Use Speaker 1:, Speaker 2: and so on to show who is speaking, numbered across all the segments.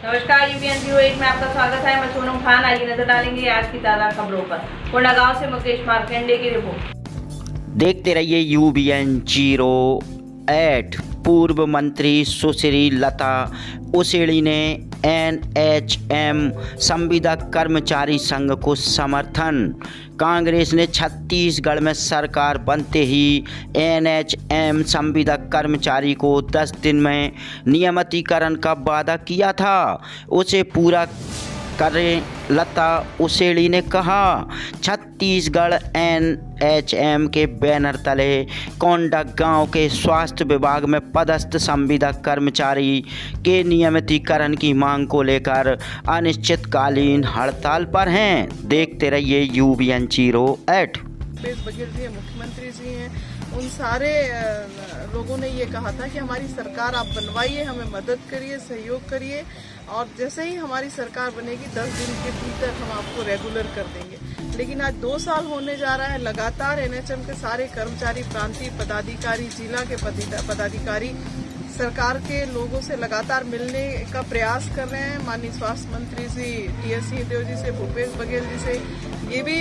Speaker 1: नमस्कार, यूपीएन 08 में आपका स्वागत है। मैं सोनम खान। आइए नजर डालेंगे आज की ताज़ा खबरों पर। कोंडागांव से मुकेश मार्कंडे की रिपोर्ट।
Speaker 2: देखते रहिए यूबीएन 08। पूर्व मंत्री सुश्री लता उसेड़ी ने एनएचएम संविदा कर्मचारी संघ को समर्थन। कांग्रेस ने छत्तीसगढ़ में सरकार बनते ही एनएचएम संविदा कर्मचारी को 10 दिन में नियमितीकरण का वादा किया था, उसे पूरा करें, लता उसेड़ी ने कहा। छत्तीसगढ़ एनएचएम के बैनर तले कोंडागांव के स्वास्थ्य विभाग में पदस्थ संविदा कर्मचारी के नियमितीकरण की मांग को लेकर अनिश्चितकालीन हड़ताल पर हैं। देखते रहिए यूबीएन 08।
Speaker 3: भूपेश बघेल जी मुख्यमंत्री जी हैं, उन सारे लोगों ने ये कहा था कि हमारी सरकार आप बनवाइए, हमें मदद करिए, सहयोग करिए, और जैसे ही हमारी सरकार बनेगी 10 दिन के भीतर हम आपको रेगुलर कर देंगे। लेकिन आज 2 साल होने जा रहा है, लगातार एनएचएम के सारे कर्मचारी, प्रांतीय पदाधिकारी, जिला के पदाधिकारी सरकार के लोगों से लगातार मिलने का प्रयास कर रहे हैं। माननीय स्वास्थ्य मंत्री जी टीएस सिंहदेव जी से, भूपेश बघेल जी से ये भी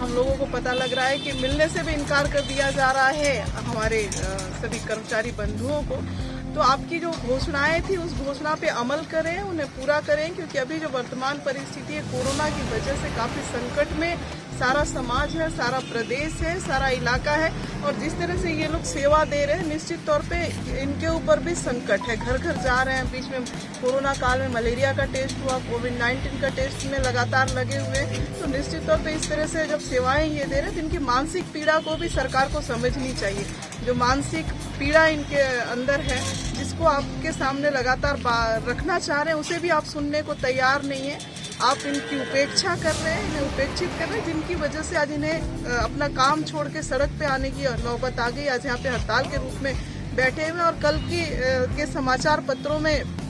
Speaker 3: हम लोगों को पता लग रहा है कि मिलने से भी इनकार कर दिया जा रहा है हमारे सभी कर्मचारी बंधुओं को। तो आपकी जो घोषणाएं थी उस घोषणा पे अमल करें, उन्हें पूरा करें, क्योंकि अभी जो वर्तमान परिस्थिति है कोरोना की वजह से काफी संकट में सारा समाज है, सारा प्रदेश है, सारा इलाका है, और जिस तरह से ये लोग सेवा दे रहे हैं निश्चित तौर पे इनके ऊपर भी संकट है। घर घर जा रहे हैं, बीच में कोरोना काल में मलेरिया का टेस्ट हुआ, कोविड-19 का टेस्ट में लगातार लगे हुए, तो निश्चित तौर पे इस तरह से जब सेवाएं ये दे रहे हैं तो इनकी मानसिक पीड़ा को भी सरकार को समझनी चाहिए। जो मानसिक पीड़ा इनके अंदर है, जिसको आपके सामने लगातार रखना चाह रहे हैं, उसे भी आप सुनने को तैयार नहीं है। आप इनकी उपेक्षा कर रहे हैं, इन्हें उपेक्षित कर रहे हैं, जिनकी वजह से आज इन्हें अपना काम छोड़ के सड़क पे आने की नौबत आ गई। आज यहाँ पे हड़ताल के रूप में बैठे हुए, और कल के समाचार पत्रों में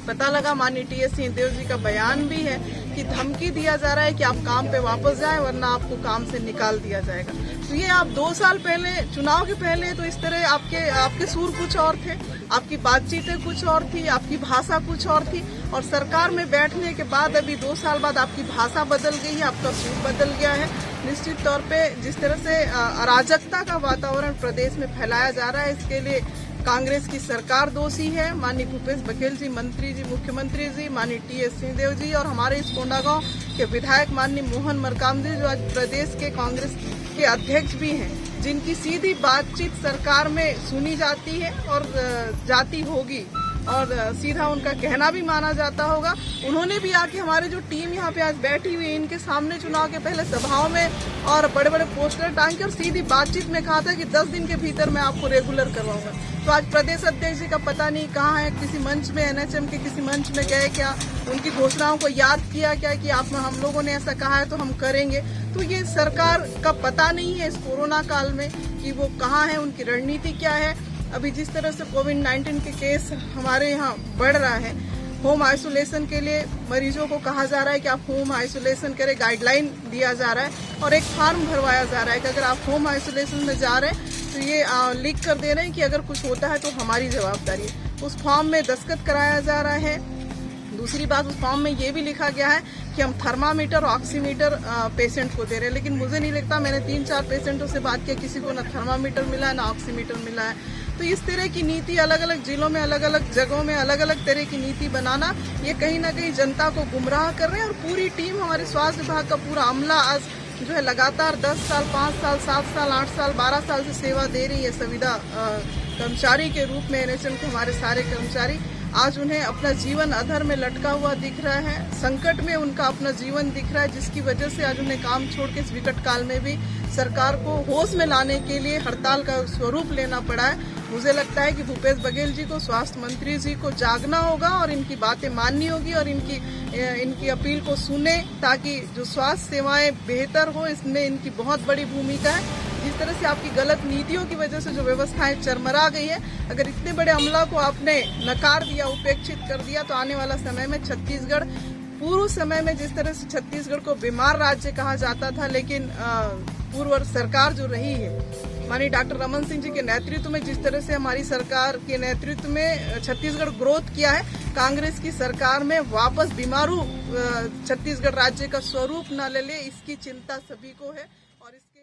Speaker 3: पता लगा, माननीय टीएस सिंहदेव जी का बयान भी है कि धमकी दिया जा रहा है कि आप काम पे वापस जाएं वरना आपको काम से निकाल दिया जाएगा। तो ये आप 2 साल पहले, चुनाव के पहले तो इस तरह आपके सुर कुछ और थे, आपकी बातचीतें कुछ और थी, आपकी भाषा कुछ और थी, और सरकार में बैठने के बाद अभी 2 साल बाद आपकी भाषा बदल गई है, आपका सुर बदल गया है। निश्चित तौर पे जिस तरह से अराजकता का वातावरण प्रदेश में फैलाया जा रहा है, इसके लिए कांग्रेस की सरकार दोषी है। माननीय भूपेश बघेल जी मंत्री जी, मुख्यमंत्री जी, माननीय टीएस सिंहदेव जी, और हमारे इस कोंडागांव के विधायक माननीय मोहन मरकाम जी, जो आज प्रदेश के कांग्रेस के अध्यक्ष भी हैं, जिनकी सीधी बातचीत सरकार में सुनी जाती है और जाती होगी, और सीधा उनका कहना भी माना जाता होगा। उन्होंने भी आके हमारे जो टीम यहाँ पे आज बैठी हुई है, इनके सामने चुनाव के पहले सभाओं में और बड़े बड़े पोस्टर टांग के और सीधी बातचीत में कहा था कि 10 दिन के भीतर मैं आपको रेगुलर करवाऊंगा। तो आज प्रदेश अध्यक्ष जी का पता नहीं कहाँ है, किसी मंच में, एनएचएम के किसी मंच में गए क्या, उनकी घोषणाओं को याद किया क्या कि आप हम लोगों ने ऐसा कहा है तो हम करेंगे। तो ये सरकार का पता नहीं है इस कोरोना काल में कि वो कहाँ है, उनकी रणनीति क्या है। अभी जिस तरह से कोविड-19 के केस हमारे यहाँ बढ़ रहा है, होम आइसोलेशन के लिए मरीजों को कहा जा रहा है कि आप होम आइसोलेशन करें, गाइडलाइन दिया जा रहा है, और एक फॉर्म भरवाया जा रहा है कि अगर आप होम आइसोलेशन में जा रहे हैं तो ये लिख कर दे रहे हैं कि अगर कुछ होता है तो हमारी जवाबदारी है। उस फॉर्म में दस्तखत कराया जा रहा है। दूसरी बात, उस फॉर्म में ये भी लिखा गया है कि हम थर्मामीटर, ऑक्सीमीटर पेशेंट को दे रहे हैं, लेकिन मुझे नहीं लगता, मैंने 3-4 पेशेंटों से बात किया, किसी को ना थर्मामीटर मिला है ना ऑक्सीमीटर मिला है। तो इस तरह की नीति अलग अलग जिलों में, अलग अलग जगहों में अलग अलग तरह की नीति बनाना, ये कहीं ना कहीं जनता को गुमराह कर रहे हैं। और पूरी टीम, हमारे स्वास्थ्य विभाग का पूरा अमला आज जो है लगातार 10 साल, 5 साल, 7 साल, 8 साल, 12 साल से सेवा दे रही है संविदा कर्मचारी के रूप में। एनएचएम के हमारे सारे कर्मचारी आज उन्हें अपना जीवन अधर में लटका हुआ दिख रहा है, संकट में उनका अपना जीवन दिख रहा है, जिसकी वजह से आज उन्हें काम छोड़ के इस विकट काल में भी सरकार को होश में लाने के लिए हड़ताल का स्वरूप लेना पड़ा है। मुझे लगता है कि भूपेश बघेल जी को, स्वास्थ्य मंत्री जी को जागना होगा और इनकी बातें माननी होगी, और इनकी अपील को सुने, ताकि जो स्वास्थ्य सेवाएं बेहतर हो, इसमें इनकी बहुत बड़ी भूमिका है। जिस तरह से आपकी गलत नीतियों की वजह से जो व्यवस्थाएं चरमरा गई है, अगर इतने बड़े अमला को आपने नकार दिया, उपेक्षित कर दिया, तो आने वाला समय में छत्तीसगढ़, पूर्व समय में जिस तरह से छत्तीसगढ़ को बीमार राज्य कहा जाता था, लेकिन पूर्व सरकार जो रही है माननीय डॉक्टर रमन सिंह जी के नेतृत्व में जिस तरह से हमारी सरकार के नेतृत्व में छत्तीसगढ़ ग्रोथ किया है, कांग्रेस की सरकार में वापस बीमारू छत्तीसगढ़ राज्य का स्वरूप न ले इसकी चिंता सभी को है और इसके